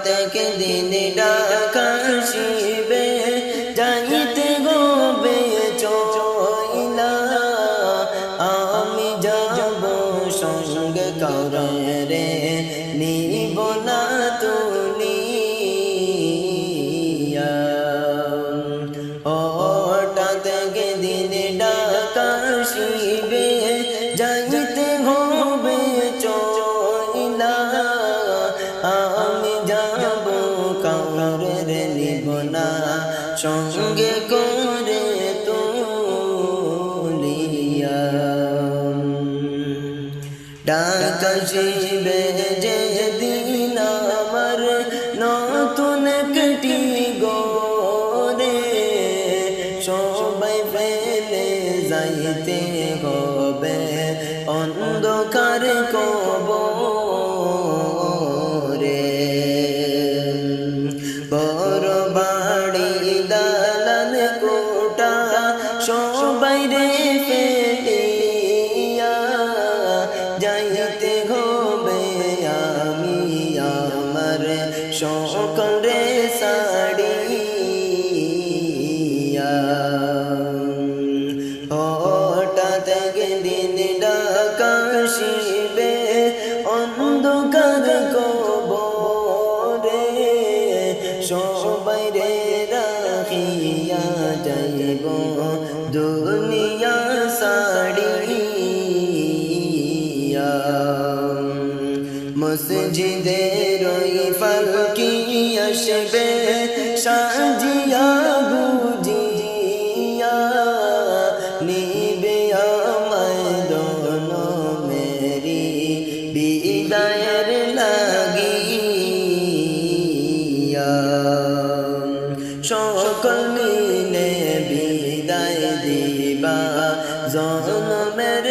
থেকে দিন ডাকাশিবে যাইতে হবে চইলা আমি যাব সঙ্গে কারে নিব না তুলিয়া হঠাৎ দিন ডাকাশিবে যাইতে হবে চইলা আমি যাব কারে নিব না সঙ্গে করে তুলিয়া ডাকাশিবে যেদিন আমার নতুন একটি গরে সবাই ফেলে যাইতে হবে অন্ধকার কবরে বড় বাড়ি দালান কোটা সবাই রে ফেলিয়া যাইতে হবে আমি আমার সকলে সাড়িয়া হঠাৎ দিন ডাকাশিবে অন্ধকার কবরে সবাই রে রাখিয়া যাইব দুনিয়া সাড়িয়া মসজিদের ওই ফালকি আসবে সাজিয়া গুজিয়া নিবে আমায় দোনো মেরি বিদায়ের লাগিয়া সকল মিলে বিদায় দিবা জনমের